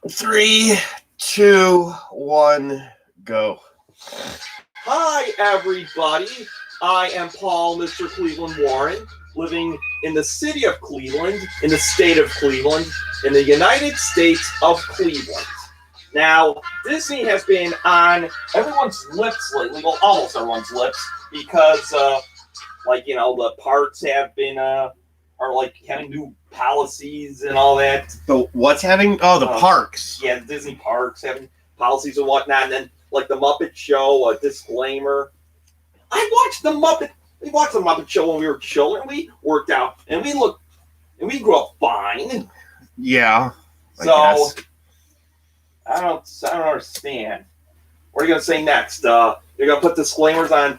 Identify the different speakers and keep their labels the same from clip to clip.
Speaker 1: Three, two, one, go.
Speaker 2: Hi, everybody. I am Paul, Mr. Cleveland Warren, living in the city of Cleveland, in the state of Cleveland, in the United States of Cleveland. Now, Disney has been on everyone's lips lately, well, almost everyone's lips, because, the parks have been, are like having new policies and all that.
Speaker 1: The what's having? Oh, the parks.
Speaker 2: Yeah, the Disney parks having policies and whatnot, and then like the Muppet Show, a disclaimer. We watched the Muppet Show when we were children. We worked out, and we grew up fine.
Speaker 1: Yeah.
Speaker 2: So I don't understand. What are you gonna say next? You're gonna put disclaimers on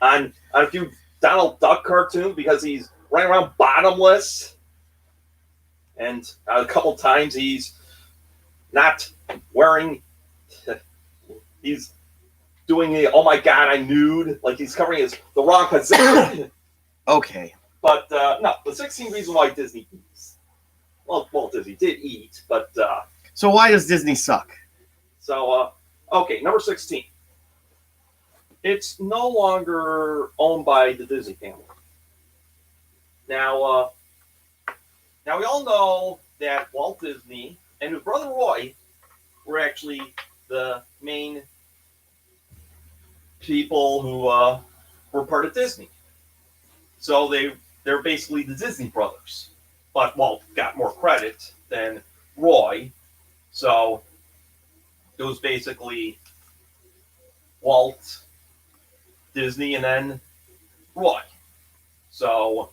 Speaker 2: a few Donald Duck cartoons because he's running around bottomless, and a couple times he's not wearing. He's doing the oh my god I'm nude, like he's covering the wrong position.
Speaker 1: Okay.
Speaker 2: But no, the 16 reasons why Disney eats. Well, Walt Disney did eat, but
Speaker 1: so why does Disney suck?
Speaker 2: So okay, number 16. It's no longer owned by the Disney family. Now we all know that Walt Disney and his brother Roy were actually the main people who were part of Disney. So they're basically the Disney brothers. But Walt got more credit than Roy. So it was basically Walt, Disney, and then Roy. So,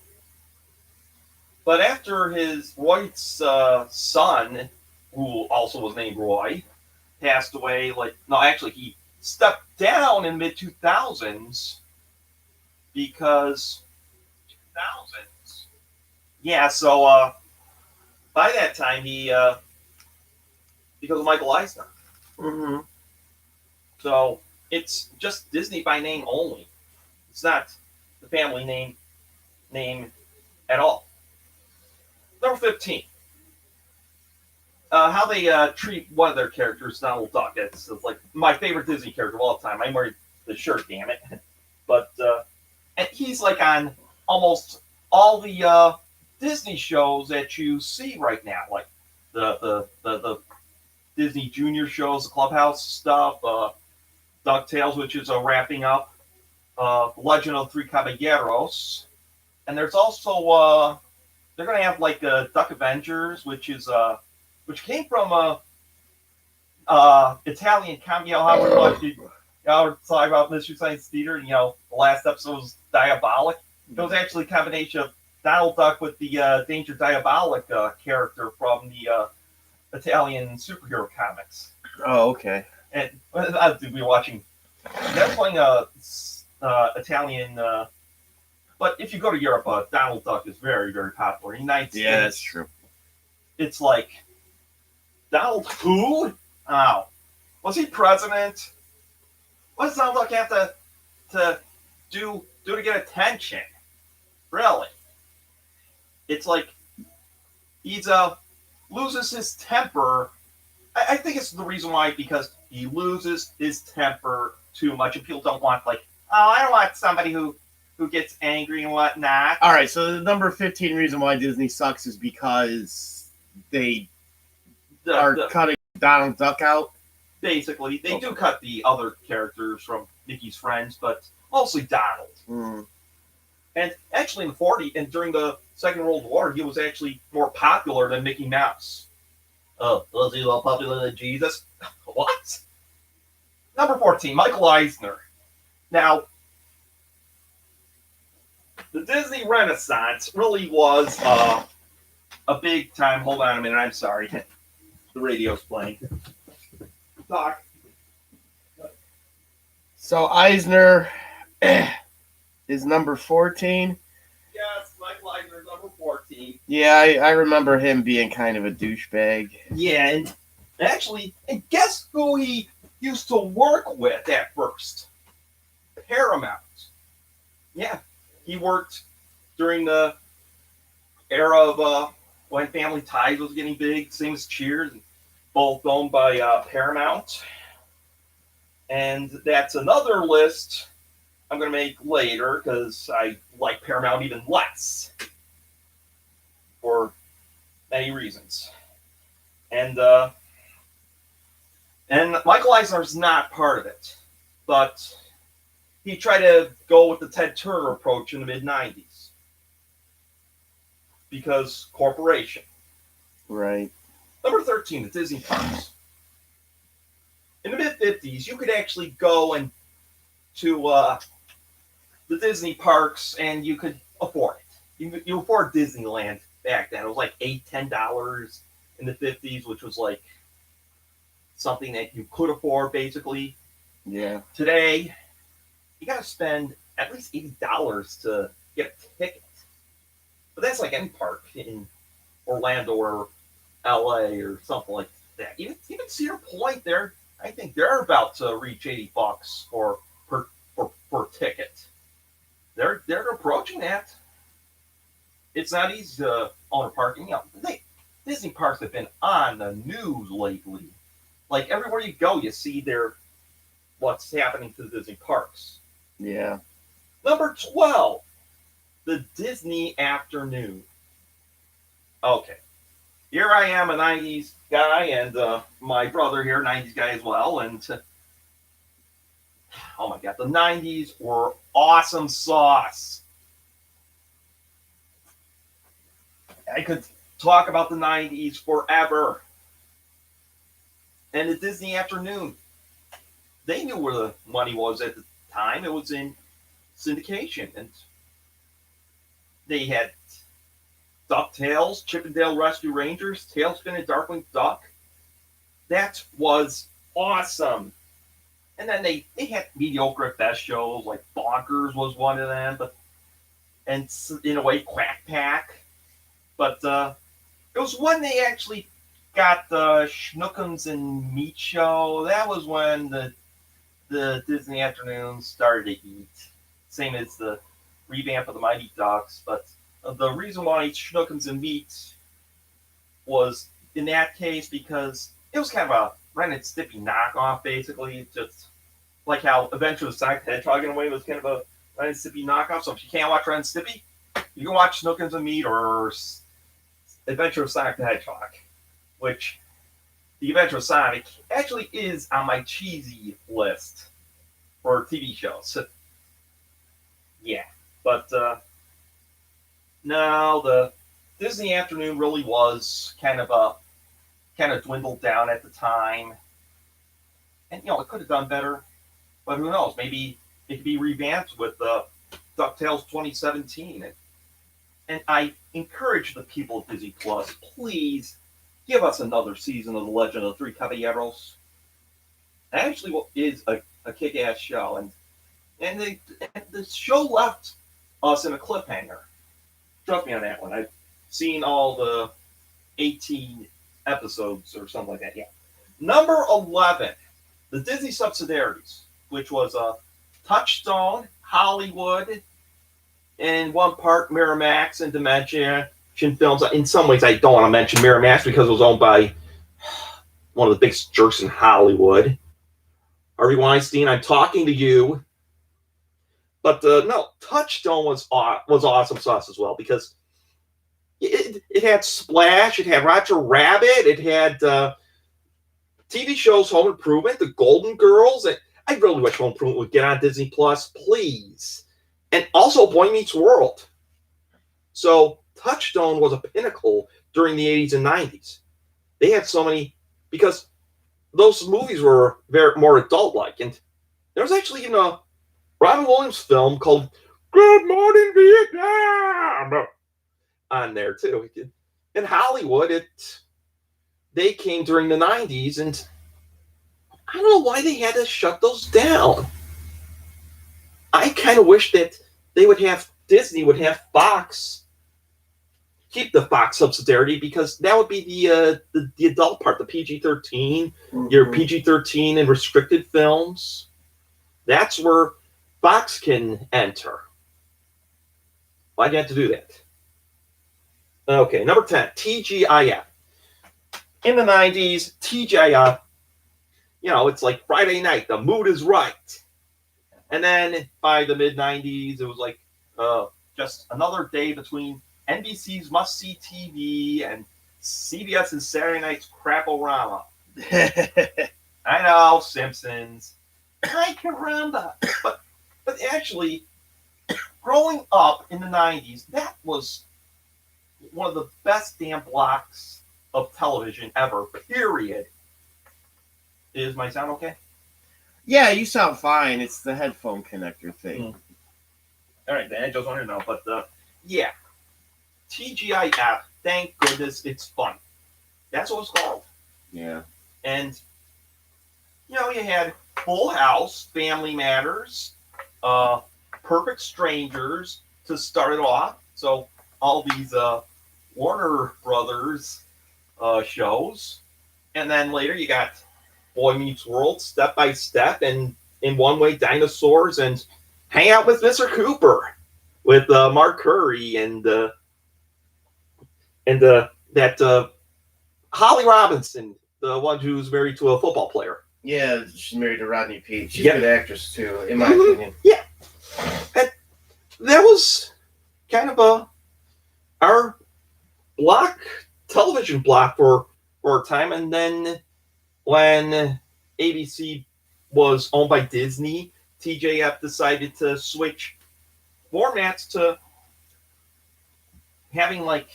Speaker 2: but after Roy's son, who also was named Roy, passed away, he stepped down in mid 2000s because 2000s. Yeah, so by that time because of Michael Eisner.
Speaker 1: Mm-hmm.
Speaker 2: So it's just Disney by name only. It's not the family name at all. Number 15. How they treat one of their characters, Donald Duck. It's like my favorite Disney character of all time. I'm wearing the shirt, damn it. But and he's like on almost all the Disney shows that you see right now, like the Disney Junior shows, the Clubhouse stuff, DuckTales, which is wrapping up, Legend of the Three Caballeros, and there's also they're gonna have like Duck Avengers, which came from Italian comedy. How we watched it. We're talking about Mystery Science Theater. The last episode was Diabolic. It was actually a combination of Donald Duck with the Danger Diabolic character from the Italian superhero comics.
Speaker 1: Oh, okay.
Speaker 2: And we were watching. They're playing Italian. But if you go to Europe, Donald Duck is very, very popular. In the United States,
Speaker 1: yeah, that's true.
Speaker 2: It's like Donald who? Oh, was he president? What does Donald Duck have to do to get attention? Really? It's like he's loses his temper. I think it's the reason why, because he loses his temper too much, and people don't want I don't want somebody who gets angry and whatnot.
Speaker 1: All right, so the number 15 reason why Disney sucks is because they are cutting Donald Duck out.
Speaker 2: Basically, they do cut the other characters from Mickey's friends, but mostly Donald.
Speaker 1: Mm.
Speaker 2: And actually, in the 40s and during the Second World War, he was actually more popular than Mickey Mouse. Was he more popular than Jesus? What? Number 14, Michael Eisner. Now, the Disney Renaissance really was a big time. Hold on a minute, I'm sorry. The radio's playing. Talk.
Speaker 1: So Eisner is number 14.
Speaker 2: Yes, Michael Eisner is number 14.
Speaker 1: Yeah, I remember him being kind of a douchebag.
Speaker 2: Yeah, and actually, and guess who he used to work with at first? Paramount. Yeah, he worked during the era of when Family Ties was getting big, same as Cheers. both owned by Paramount. And that's another list I'm going to make later because I like Paramount even less for many reasons. And Michael Eisner's not part of it, but he tried to go with the Ted Turner approach in the mid-90s because corporation.
Speaker 1: Right.
Speaker 2: Number 13, the Disney parks. In the mid-50s, you could actually go and to the Disney parks and you could afford it. You afford Disneyland back then. It was like $8, $10 in the 50s, which was like something that you could afford basically.
Speaker 1: Yeah.
Speaker 2: Today, you got to spend at least $80 to get a ticket. But that's like any park in Orlando or LA or something like that. Even Cedar Point, I think they're about to reach $80 for per ticket. They're approaching that. It's not easy to own a park. And, Disney parks have been on the news lately. Like everywhere you go, you see what's happening to the Disney parks.
Speaker 1: Yeah.
Speaker 2: Number 12, the Disney Afternoon. Okay. Here I am, a 90s guy, and my brother here, 90s guy as well. And oh my God, the 90s were awesome sauce. I could talk about the 90s forever. And the Disney Afternoon, they knew where the money was at the time. It was in syndication. And they had DuckTales, Chip 'n Dale Rescue Rangers, Tailspin and Darkwing Duck. That was awesome. And then they had mediocre at best shows, like Bonkers was one of them, and in a way, Quack Pack. But it was when they actually got the Schnookums and Meat show. That was when the Disney Afternoon started to eat. Same as the revamp of the Mighty Ducks. But the reason why Schnookums and Meat was in that case because it was kind of a Ren and Stimpy knockoff, basically. Just like how Adventure of Sonic the Hedgehog in a way was kind of a Ren and Stimpy knockoff. So if you can't watch Ren and Stimpy, you can watch Schnookums and Meat or Adventure of Sonic the Hedgehog, which the Adventure of Sonic actually is on my cheesy list for TV shows. Yeah, but no, the Disney Afternoon really was kind of dwindled down at the time, and it could have done better, but who knows? Maybe it could be revamped with DuckTales 2017, and I encourage the people of Disney Plus, please give us another season of The Legend of the Three Caballeros. It actually is a kick-ass show, and the show left us in a cliffhanger. Trust me on that one. I've seen all the 18 episodes or something like that. Yeah. Number 11, the Disney subsidiaries, which was Touchstone, Hollywood, and one part Miramax and Dimension Films. In some ways, I don't want to mention Miramax because it was owned by one of the biggest jerks in Hollywood, Harvey Weinstein. I'm talking to you. But no, Touchstone was awesome sauce as well because it had Splash, it had Roger Rabbit, it had TV shows, Home Improvement, The Golden Girls. And I really wish Home Improvement would get on Disney Plus, please. And also Boy Meets World. So Touchstone was a pinnacle during the 80s and 90s. They had so many, because those movies were more adult-like. And there was actually, a Robin Williams film called Good Morning Vietnam on there too. In Hollywood, they came during the 90s, and I don't know why they had to shut those down. I kind of wish that Disney would have Fox keep the Fox subsidiary, because that would be the adult part, the PG-13, your PG-13 and restricted films. That's where Fox can enter. Why'd you have to do that? Okay, number 10, TGIF. In the 90s, TJ, it's like Friday night, the mood is right. And then by the mid 90s, it was like just another day between NBC's Must See TV and CBS and Saturday Night's Crap-O-Rama. I know, Simpsons. Hi, caramba. But actually, growing up in the 90s, that was one of the best damn blocks of television ever, period. Is my sound okay?
Speaker 1: Yeah, you sound fine. It's the headphone connector thing.
Speaker 2: All right, then I just wanted to know. But yeah, TGIF, thank goodness it's fun. That's what it's called.
Speaker 1: Yeah.
Speaker 2: And, you had Full House, Family Matters, Perfect Strangers to start it off. So all these Warner Brothers shows. And then later you got Boy Meets World, Step by Step, and In One Way Dinosaurs, and Hang Out with Mr. Cooper with Mark Curry and that Holly Robinson, the one who's married to a football player.
Speaker 1: Yeah, she's married to Rodney Peete. She's
Speaker 2: Yep.
Speaker 1: a good actress too, in my opinion.
Speaker 2: Yeah, and that was kind of our television block for a time, and then when ABC was owned by Disney, TJF decided to switch formats to having like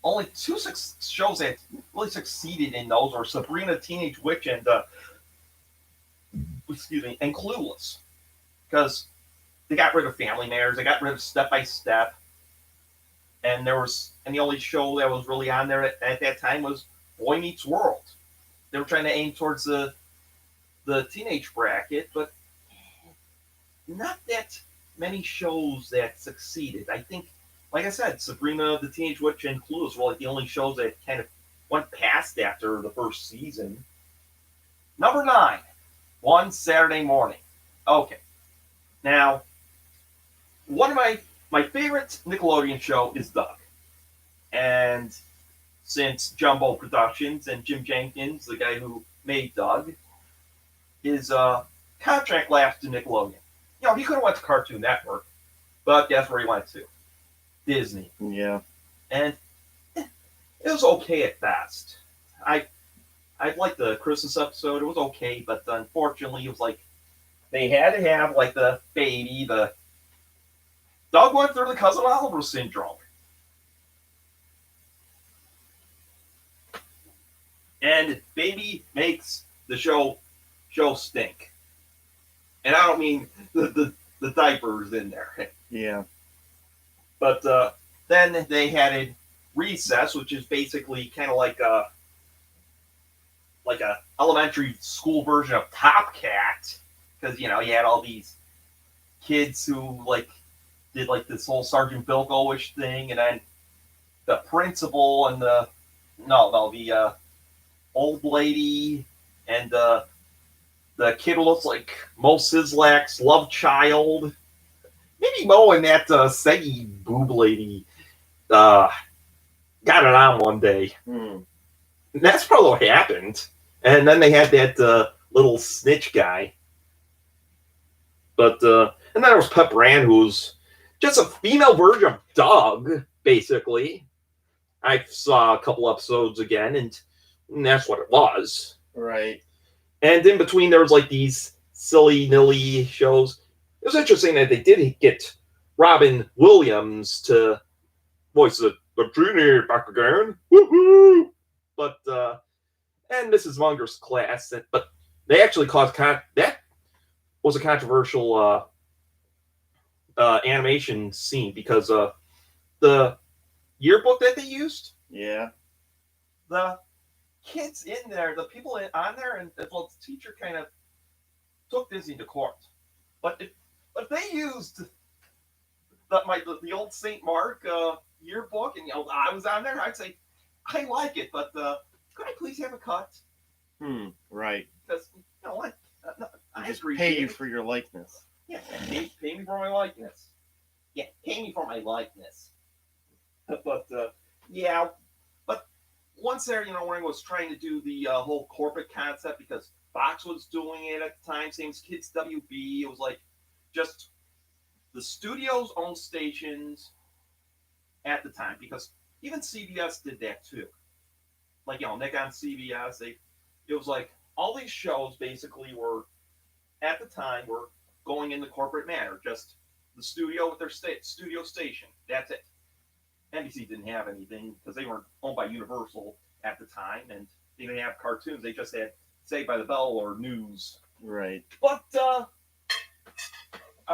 Speaker 2: only two shows that really succeeded in those were Sabrina Teenage Witch and and Clueless, because they got rid of Family Matters, they got rid of Step by Step, and the only show that was really on there at that time was Boy Meets World. They were trying to aim towards the teenage bracket, but not that many shows that succeeded. I think, like I said, Sabrina the Teenage Witch and Clueless were like the only shows that kind of went past after the first season. Number 9, One Saturday Morning. Okay. Now, one of my favorite Nickelodeon show is Doug. And since Jumbo Productions and Jim Jenkins, the guy who made Doug, his contract lapsed to Nickelodeon. He could have went to Cartoon Network, but guess where he went to? Disney.
Speaker 1: Yeah.
Speaker 2: And it was okay at best. I liked the Christmas episode. It was okay, but unfortunately, it was like they had to have like the baby. The Doug went through the Cousin Oliver syndrome. And baby makes the show stink. And I don't mean the diapers in there.
Speaker 1: Yeah.
Speaker 2: But then they had Recess, which is basically kind of like a elementary school version of Top Cat, because you had all these kids who did this whole Sergeant Bilko-ish thing, and then the principal and the old lady and the kid who looks like Mo Sislak's love child. Maybe Mo and that saggy boob lady got it on one day. And that's probably what happened. And then they had that little snitch guy. But and then there was Pep Rand, who's just a female version of Doug, basically. I saw a couple episodes again, and that's what it was.
Speaker 1: Right.
Speaker 2: And in between, there was these silly-nilly shows. It was interesting that they did get Robin Williams to voice the Genie back again. Woohoo! But and Mrs. Munger's class. But they actually caused that was a controversial animation scene because the yearbook that they used.
Speaker 1: Yeah.
Speaker 2: The kids in there, the people on there, and the teacher kind of took Disney to court. But if they used the old St. Mark yearbook, and I was on there, I'd say I like it, but could I please have a cut?
Speaker 1: Right.
Speaker 2: Because what? I
Speaker 1: just
Speaker 2: agree.
Speaker 1: Pay you for your likeness.
Speaker 2: Yeah, pay me for my likeness. Yeah, pay me for my likeness. But yeah, but once there, Ring was trying to do the whole corporate concept because Fox was doing it at the time, same as Kids WB. It was like just the studio's own stations at the time because even CBS did that too. Like Nick on CBS, it was like all these shows basically were at the time were going in the corporate manner, just the studio with their studio station. That's it. NBC didn't have anything because they weren't owned by Universal at the time, and they didn't have cartoons. They just had Saved by the Bell or news.
Speaker 1: Right.
Speaker 2: But I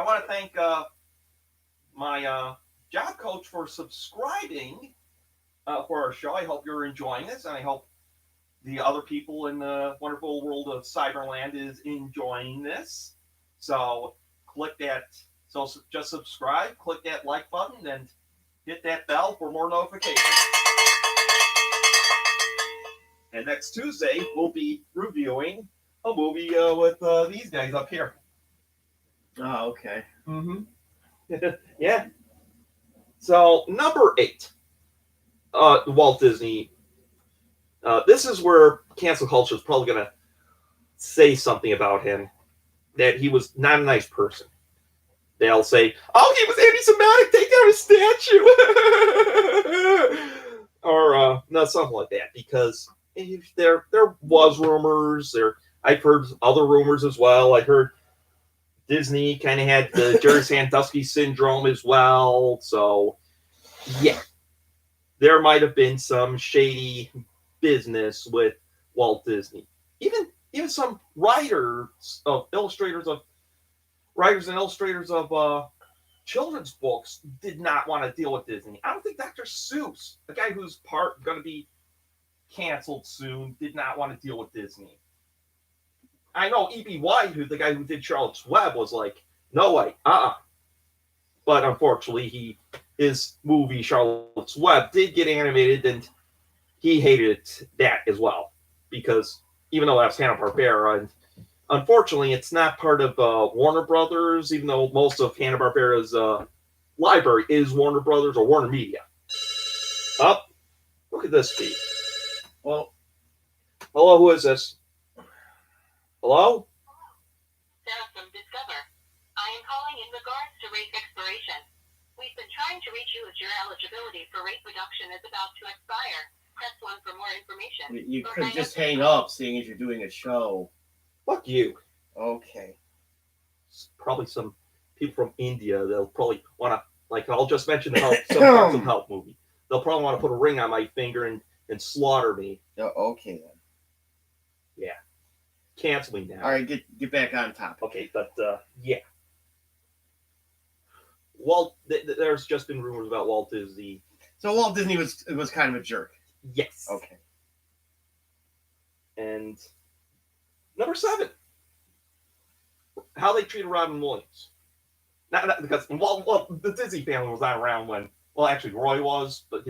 Speaker 2: want to thank my job coach for subscribing for our show. I hope you're enjoying this, and I hope the other people in the wonderful world of Cyberland is enjoying this. So click that. So just subscribe, click that like button, and hit that bell for more notifications. And next Tuesday, we'll be reviewing a movie with these guys up here.
Speaker 1: Oh, okay.
Speaker 2: Mm-hmm. Yeah. So, number 8. Walt Disney. This is where cancel culture is probably going to say something about him, that he was not a nice person. They'll say, "Oh, he was anti-Semitic. Take down his statue," or no, something like that. Because there was rumors. I've heard other rumors as well. I heard Disney kind of had the Jerry Sandusky syndrome as well. So, yeah, there might have been some shady business with Walt Disney. Even some writers and illustrators of children's books did not want to deal with Disney. I don't think Dr. Seuss, the guy who's going to be canceled soon, did not want to deal with Disney. I know E.B. White, the guy who did Charlotte's Web, was like, "No way, But unfortunately, his movie Charlotte's Web did get animated, and he hated that as well because even though that's Hanna-Barbera, and unfortunately, it's not part of Warner Brothers, even though most of Hanna-Barbera's library is Warner Brothers or Warner Media. Look at this feed. Well, hello, who is this? Hello?
Speaker 3: Sarah from Discover. I am calling in regards to rate expiration. We've been trying to reach you as your eligibility for rate reduction is about to expire. Press 1 for more information.
Speaker 1: You could just hang up, seeing as you're doing a show.
Speaker 2: Fuck you.
Speaker 1: Okay.
Speaker 2: Probably some people from India. They'll probably want to, like, I'll just mention some Help movie. They'll probably want to put a ring on my finger and slaughter me.
Speaker 1: Okay then.
Speaker 2: Yeah. Cancel me now.
Speaker 1: All right, get back on topic.
Speaker 2: Okay, but yeah. There's just been rumors about Walt Disney.
Speaker 1: So Walt Disney was kind of a jerk.
Speaker 2: Yes.
Speaker 1: Okay.
Speaker 2: And number 7, how they treated Robin Williams. Not because the Disney family was not around when. Well, actually, Roy was, but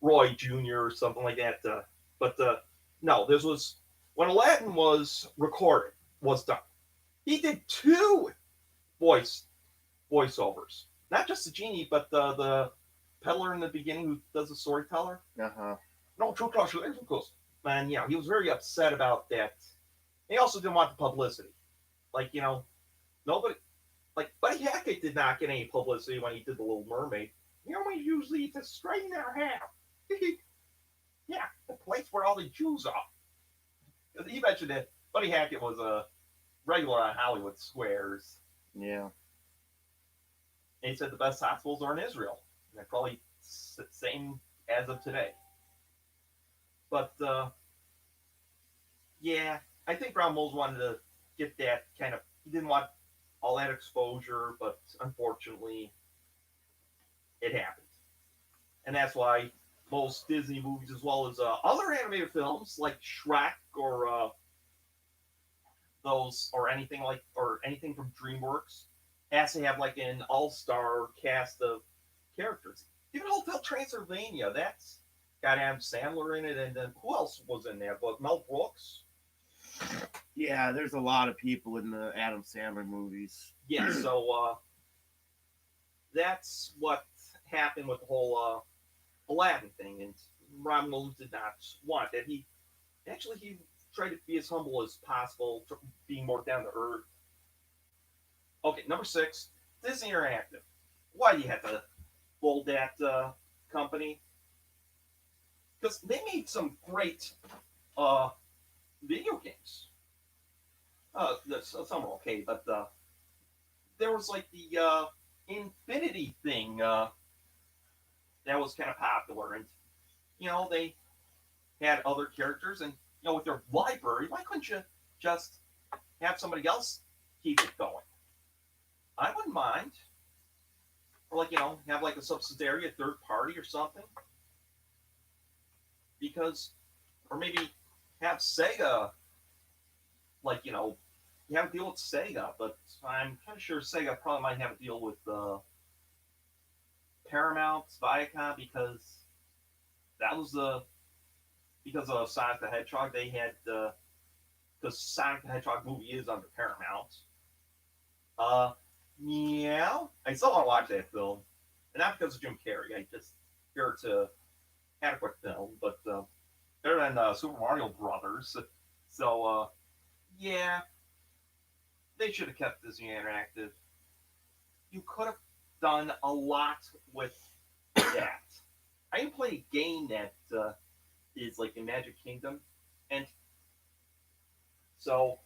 Speaker 2: Roy Jr. or something like that. No, this was when Aladdin was done. He did 2 voiceovers, not just the genie, but the peddler in the beginning who does the storyteller. No, true caution, of course. And he was very upset about that. He also didn't want the publicity. Like, nobody, like Buddy Hackett did not get any publicity when he did The Little Mermaid. We usually to straighten our hair. Yeah, the place where all the Jews are. Because he mentioned that Buddy Hackett was a regular on Hollywood Squares.
Speaker 1: Yeah.
Speaker 2: And he said the best hospitals are in Israel. And they're probably the same as of today. But, yeah, I think Brown Moles wanted to get that kind of, he didn't want all that exposure, but unfortunately, it happened. And that's why most Disney movies, as well as other animated films like Shrek or anything from DreamWorks, has to have like an all-star cast of characters. Even Hotel Transylvania, that's got Adam Sandler in it, and then who else was in there? But Mel Brooks.
Speaker 1: Yeah, there's a lot of people in the Adam Sandler movies.
Speaker 2: Yeah, so that's what happened with the whole Aladdin thing. And Robin Williams did not want that. He tried to be as humble as possible, being more down to earth. Okay, number 6, Disney Interactive. Why do you have to fold that company? Because they made some great uh, video games. Some are okay, but there was like the Infinity thing that was kind of popular, and they had other characters, and with their library, why couldn't you just have somebody else keep it going? I wouldn't mind, or have like a subsidiary, a third party, or something, because, or maybe have Sega, you have a deal with Sega, but I'm kind of sure Sega probably might have a deal with Paramount, Viacom, because that was because of Sonic the Hedgehog. They had because Sonic the Hedgehog movie is under Paramount. Yeah, I still want to watch that film, and not because of Jim Carrey. I just hear it's a adequate film, but better than Super Mario Brothers. So yeah, they should have kept Disney Interactive. You could have done a lot with that. I even played a game that is like the Magic Kingdom, and so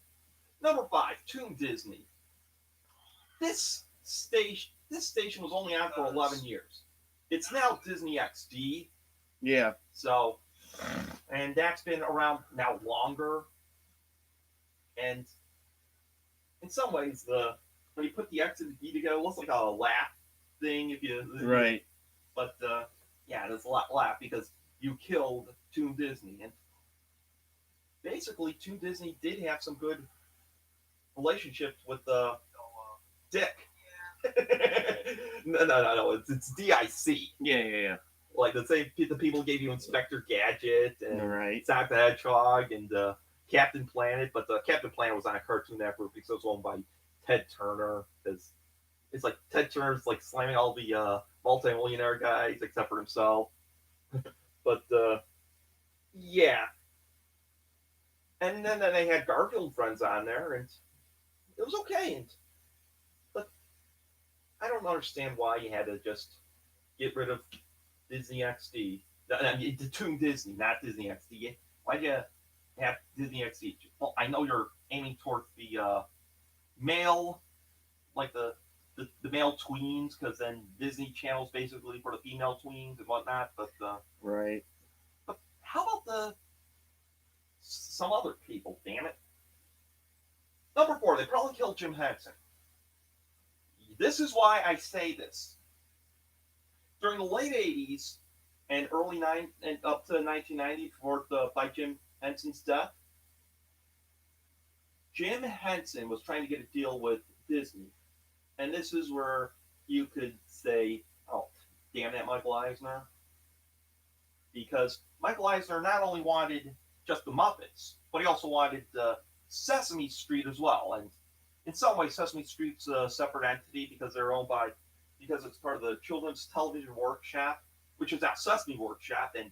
Speaker 2: number 5, Toon Disney. This station was only on for 11 years. It's now Disney XD.
Speaker 1: Yeah.
Speaker 2: So, and that's been around now longer. And in some ways, when you put the X and the D together, it looks like a laugh thing.
Speaker 1: Right.
Speaker 2: But yeah, there's a lot laugh because you killed Toon Disney, and basically, Toon Disney did have some good relationships with Dick. No. It's DIC.
Speaker 1: Yeah.
Speaker 2: Like the people gave you Inspector Gadget and
Speaker 1: Right.
Speaker 2: Sonic the Hedgehog and Captain Planet, but Captain Planet was on a Cartoon Network because it was owned by Ted Turner. Because it's like Ted Turner's like slamming all the multi-millionaire guys except for himself. But yeah, and then they had Garfield Friends on there, and it was okay. But I don't understand why you had to just get rid of Disney XD. I mean, Toon Disney, not Disney XD. Why'd you have Disney XD? Well, I know you're aiming towards the male, like the male tweens, because then Disney Channel's basically for the female tweens and whatnot. But
Speaker 1: right.
Speaker 2: But how about some other people? Damn it. Number 4, they probably killed Jim Henson. This is why I say this. During the late 80s and early and up to 1990, by Jim Henson's death, Jim Henson was trying to get a deal with Disney. And this is where you could say, oh, damn that Michael Eisner. Because Michael Eisner not only wanted just the Muppets, but he also wanted Sesame Street as well. And in some ways, Sesame Street's a separate entity because it's part of the Children's Television Workshop, which is now Sesame Workshop. And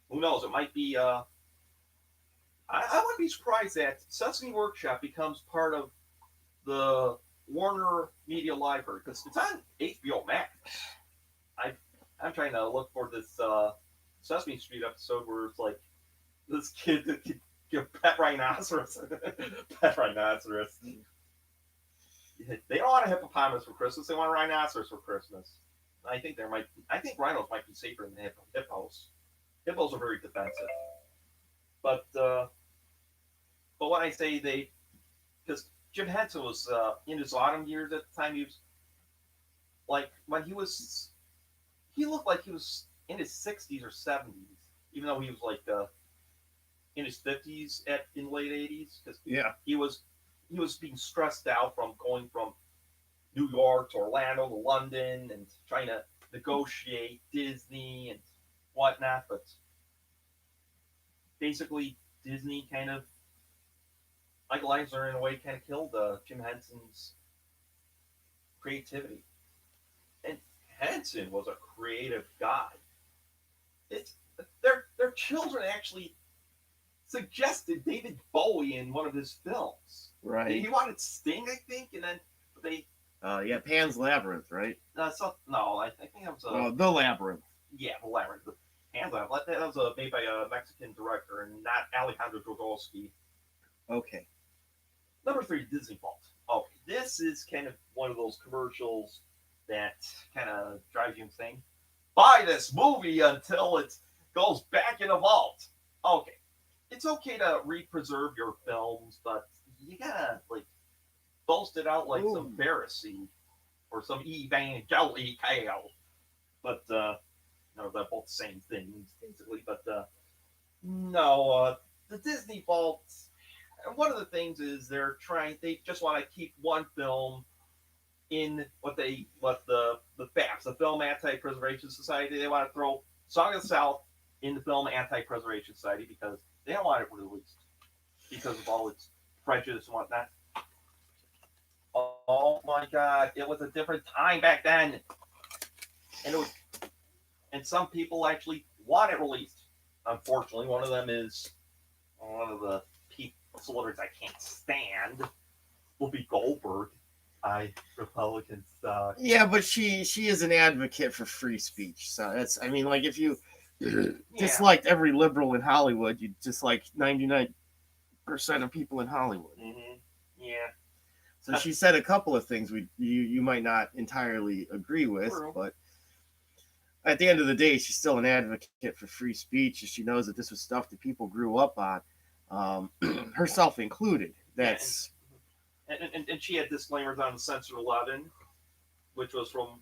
Speaker 2: who knows, it might be. I wouldn't be surprised that Sesame Workshop becomes part of the Warner Media Library because it's on HBO Max. I'm trying to look for this Sesame Street episode where it's like this kid pet rhinoceros. Pet rhinoceros. They don't want a hippopotamus for Christmas. They want a rhinoceros for Christmas. I think rhinos might be safer than hippos. Hippos are very defensive. But when I say because Jim Henson was in his autumn years at the time, he was like when he looked like he was in his 60s or 70s, even though he was like in his 50s in the late 80s, because he was being stressed out from going from New York to Orlando to London and trying to negotiate Disney and whatnot. But basically, Disney Michael Eisner in a way kind of killed Jim Henson's creativity. And Henson was a creative guy. their children actually suggested David Bowie in one of his films.
Speaker 1: Right.
Speaker 2: He wanted Sting, I think, and then they.
Speaker 1: Yeah, Pan's Labyrinth, right?
Speaker 2: No, I think that was
Speaker 1: The Labyrinth.
Speaker 2: yeah, the Labyrinth. Hands on. That was made by a Mexican director and not Alejandro Jodorowsky.
Speaker 1: Okay.
Speaker 2: Number 3, Disney Vault. Okay, this is kind of one of those commercials that kind of drives you insane. Buy this movie until it goes back in a vault. Okay, it's okay to re-preserve your films, but you gotta like boast it out like some Pharisee or some evangelical. But no, they're both the same things basically. But no, the Disney Vault. One of the things is they just want to keep one film in what the FAPS, the Film Anti-Preservation Society. They want to throw Song of the South in the Film Anti-Preservation Society because they don't want it released because of all its prejudice and whatnot. Oh my God, it was a different time back then, and some people actually want it released. Unfortunately, one of them is one of the celebrities I can't stand, Whoopi Goldberg. Republicans suck.
Speaker 1: Yeah, but she is an advocate for free speech. So that's, I mean, like if you disliked every liberal in Hollywood, you dislike 99% of people in Hollywood.
Speaker 2: Mm-hmm. Yeah.
Speaker 1: So she said a couple of things you might not entirely agree with, but at the end of the day, she's still an advocate for free speech, and she knows that this was stuff that people grew up on, herself included. That's
Speaker 2: and she had disclaimers on Censor 11, which was from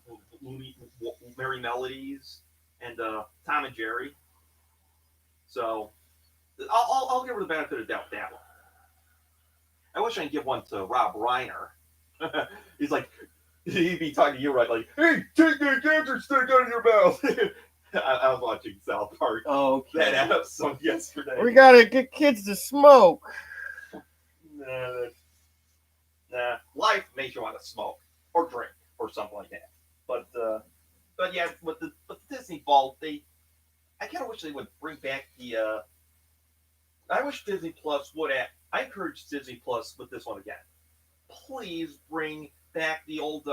Speaker 2: Merry Melodies and Tom and Jerry. So I'll give her the benefit of doubt that one. I wish I could give one to Rob Reiner. He's like, he'd be talking to you, right? Like, hey, take that cancer stick out of your mouth. I was watching South Park.
Speaker 1: Oh, okay.
Speaker 2: That episode yesterday.
Speaker 1: We gotta get kids to smoke.
Speaker 2: Nah, life makes you want to smoke or drink or something like that. But yeah, with the Disney Vault, I kind of wish they would bring back the. I wish Disney Plus would. I encourage Disney Plus with this one again. Please bring back the old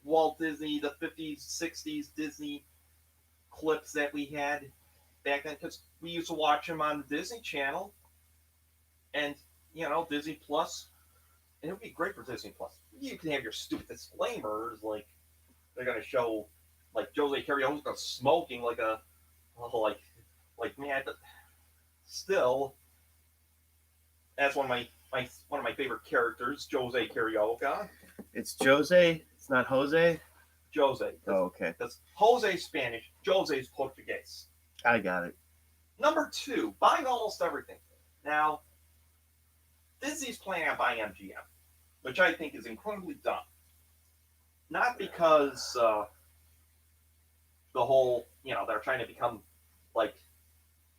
Speaker 2: Walt Disney, the 50s, 60s Disney clips that we had back then, because we used to watch them on the Disney Channel, and Disney Plus, and it would be great for Disney Plus. You can have your stupid disclaimers, like they're gonna show like Jose Carioca smoking like a man, but still, that's one of my favorite characters, Jose Carioca.
Speaker 1: It's Jose. It's not Jose.
Speaker 2: Jose.
Speaker 1: Oh, okay.
Speaker 2: That's Jose Spanish. Jose's Portuguese.
Speaker 1: I got it.
Speaker 2: Number 2, buying almost everything. Now, Disney's planning on buying MGM, which I think is incredibly dumb. Not because the whole, they're trying to become like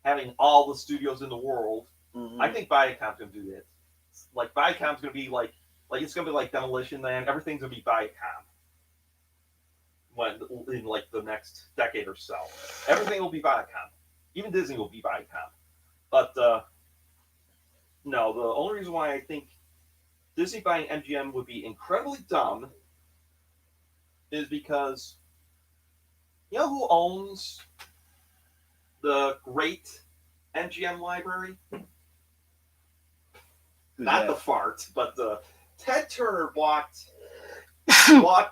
Speaker 2: having all the studios in the world.
Speaker 1: Mm-hmm.
Speaker 2: I think Viacom's going to do that. Like Viacom's going to be like it's going to be like Demolition Man. Everything's going to be Viacom. In like the next decade or so, everything will be Viacom. Even Disney will be Viacom. But no, the only reason why I think Disney buying MGM would be incredibly dumb is because you know who owns the great MGM library? Not the fart, but Ted Turner bought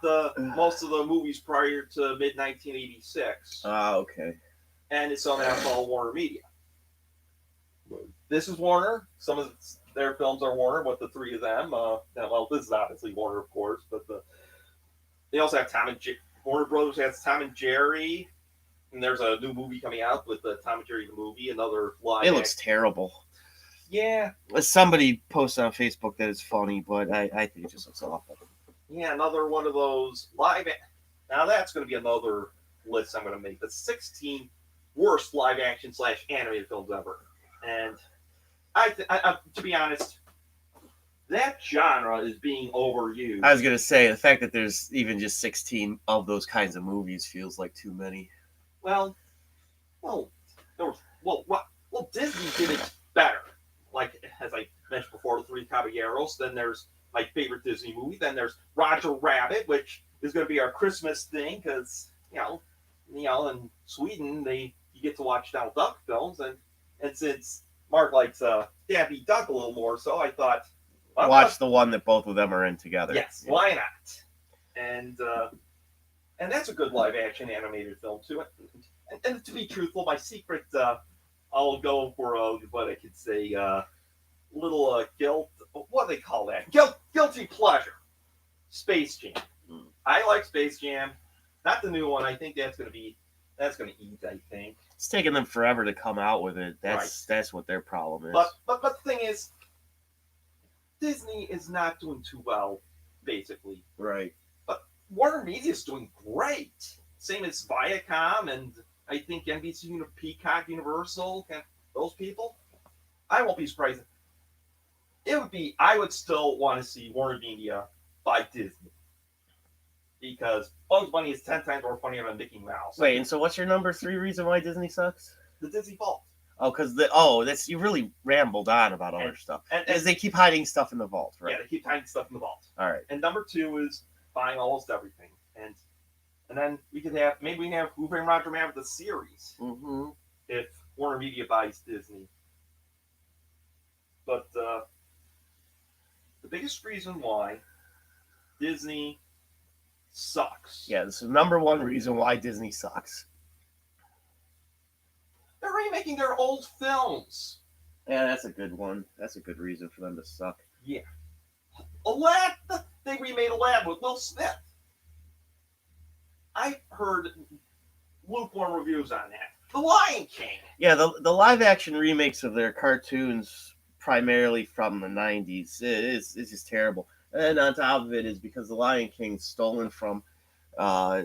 Speaker 2: the most of the movies prior to mid 1986.
Speaker 1: Ah, okay.
Speaker 2: And it's on all Warner Media. This is Warner. Some of their films are Warner, but the three of them. Well, this is obviously Warner, of course, but they also have Tom and Warner Brothers has Tom and Jerry, and there's a new movie coming out with Tom and Jerry the movie. Another live.
Speaker 1: It looks terrible.
Speaker 2: Yeah.
Speaker 1: Somebody posted on Facebook that it's funny, but I think it just looks awful.
Speaker 2: Yeah, another one of those live. Now that's going to be another list I'm going to make. The 16 worst live action / animated films ever. And I to be honest, that genre is being overused.
Speaker 1: I was going to say, the fact that there's even just 16 of those kinds of movies feels like too many.
Speaker 2: Well, there was well Disney did it better. Like as I mentioned before, the Three Caballeros. Then there's my favorite Disney movie. Then there's Roger Rabbit, which is going to be our Christmas thing because in Sweden you get to watch Donald Duck films, and since Mark likes Daffy Duck a little more, so I thought
Speaker 1: watch the one that both of them are in together.
Speaker 2: Yes, why not? And that's a good live action animated film too. And to be truthful, my secret I'll go for what I could say little guilt. What do they call that? Guilty pleasure. Space Jam. I like Space Jam. Not the new one. I think that's gonna eat. I think
Speaker 1: it's taking them forever to come out with it. That's what their problem is.
Speaker 2: But the thing is, Disney is not doing too well, basically.
Speaker 1: Right.
Speaker 2: But Warner Media is doing great. Same as Viacom and I think NBC, Peacock, Universal, those people. I won't be surprised. I would still want to see Warner Media buy Disney. Because Bugs Bunny is 10 times more funnier than Mickey Mouse.
Speaker 1: Wait, and so what's your number 3 reason why Disney sucks?
Speaker 2: The Disney Vault.
Speaker 1: Oh, because that's you really rambled on about other stuff. Because they keep hiding stuff in the vault, right?
Speaker 2: Yeah, they keep hiding stuff in the vault.
Speaker 1: All right.
Speaker 2: And number 2 is buying almost everything. And then we can have Who Framed Roger Rabbit the series if Warner Media buys Disney. But the biggest reason why Disney sucks.
Speaker 1: Yeah, this is number 1 reason why Disney sucks.
Speaker 2: They're remaking their old films.
Speaker 1: Yeah, that's a good one. That's a good reason for them to suck.
Speaker 2: Yeah. Aladdin. They remade Aladdin with Will Smith. I've heard lukewarm reviews on that. The Lion King.
Speaker 1: Yeah, the live action remakes of their cartoons, primarily from the 90s, it's just terrible. And on top of it is because the Lion King's stolen from a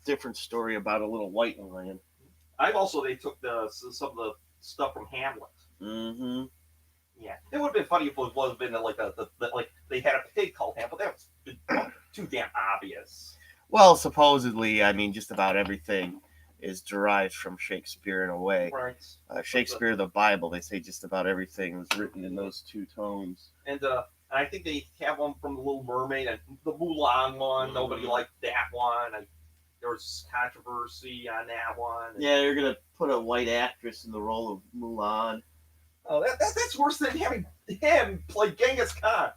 Speaker 1: different story about a little white lion.
Speaker 2: They took some of the stuff from Hamlet.
Speaker 1: Mm-hmm.
Speaker 2: Yeah, it would have been funny if it would have been like they had a pig called Hamlet. That was too damn obvious.
Speaker 1: Well, supposedly, I mean, just about everything is derived from Shakespeare in a way.
Speaker 2: Right.
Speaker 1: Shakespeare, the Bible, they say just about everything was written in those 2 tomes.
Speaker 2: And I think they have one from The Little Mermaid and the Mulan one. Mm-hmm. Nobody liked that one. There was controversy on that one.
Speaker 1: Yeah, they're gonna put a white actress in the role of Mulan.
Speaker 2: Oh, that's worse than having him play Genghis Khan.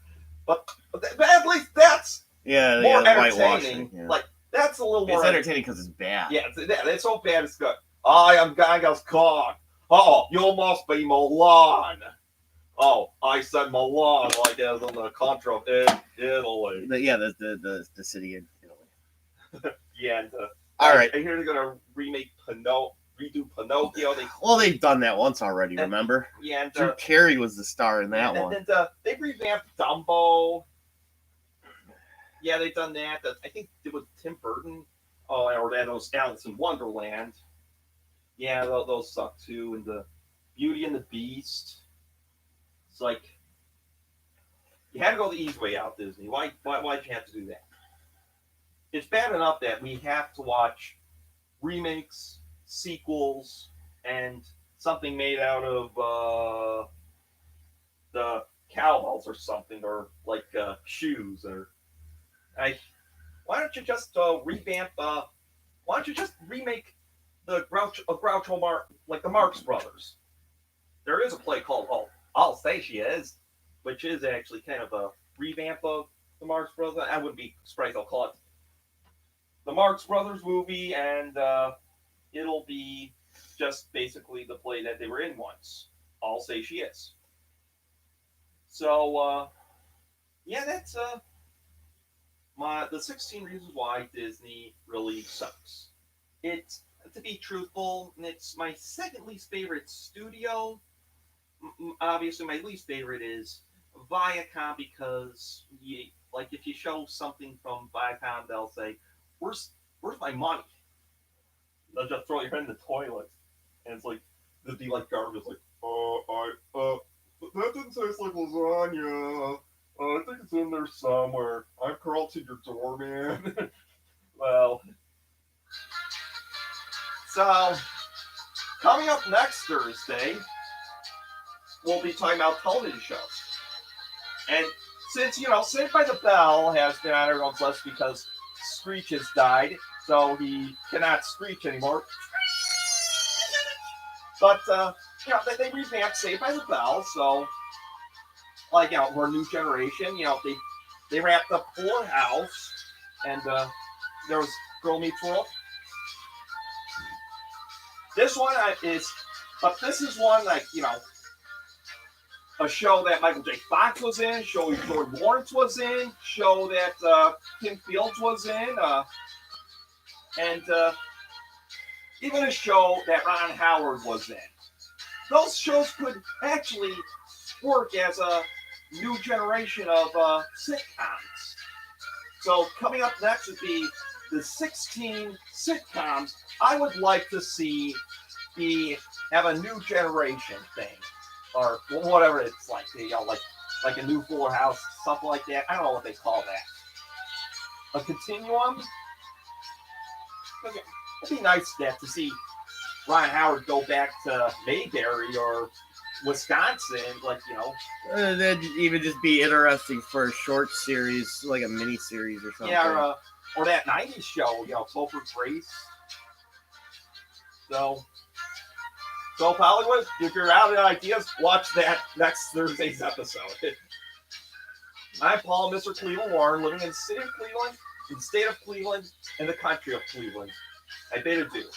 Speaker 2: But at least that's more entertaining.
Speaker 1: Yeah.
Speaker 2: Like that's a little more.
Speaker 1: It's entertaining because it's bad.
Speaker 2: Yeah, it's so bad it's good. I am Genghis Khan. Oh, you must be Mulan. Oh, I said Milan like as in the country of Italy.
Speaker 1: The city in Italy.
Speaker 2: Yeah, and
Speaker 1: all right.
Speaker 2: I hear they're gonna redo Pinocchio.
Speaker 1: They've done that once already. Remember?
Speaker 2: Yeah, and
Speaker 1: Drew Carey was the star in that one.
Speaker 2: And they revamped Dumbo. Yeah, they've done that. I think it was Tim Burton. Oh, or that was Alice in Wonderland. Yeah, those suck too. And the Beauty and the Beast. It's like you had to go the easy way out, Disney. Why'd you have to do that? It's bad enough that we have to watch remakes, sequels, and something made out of the cowbells or something, or like shoes, or why don't you just revamp? Why don't you just remake the Groucho Marx, like the Marx Brothers? There is a play called I'll Say She Is, which is actually kind of a revamp of the Marx Brothers. I wouldn't be surprised I'll call it the Marx Brothers movie, and it'll be just basically the play that they were in once. I'll Say She Is. So, yeah, that's the 16 reasons why Disney really sucks. To be truthful, it's my second least favorite studio. Obviously, my least favorite is Viacom because, if you show something from Viacom, they'll say, "Where's my money?" They'll just throw your head in the toilet, and it's like it'd be like garbage. Like, that didn't taste like lasagna. I think it's in there somewhere. I've crawled to your door, man. Well, so Coming up next Thursday, we'll be talking about television shows. And since, Saved by the Bell has been on everyone's list because Screech has died, so he cannot screech anymore. But, they revamped Saved by the Bell, so, we're a new generation. They wrapped up Fuller House, and there was Girl Meets World. This one this is one, a show that Michael J. Fox was in, show Jordan Lawrence was in, show that Kim Fields was in, and even a show that Ron Howard was in. Those shows could actually work as a new generation of sitcoms. So coming up next would be the 16 sitcoms I would like to see have a new generation thing, or whatever it's like, like a new Fuller House, something like that. I don't know what they call that. A continuum. It'd be nice to see Ron Howard go back to Mayberry or Wisconsin,
Speaker 1: That'd even just be interesting for a short series, like a mini series or something.
Speaker 2: Yeah, or that 90s show, Topher Grace. So Hollywood, if you're out of ideas, watch that next Thursday's episode. I'm Paul, Mr. Cleveland Warren, living in the city of Cleveland, in the state of Cleveland, in the country of Cleveland. I bid adieu.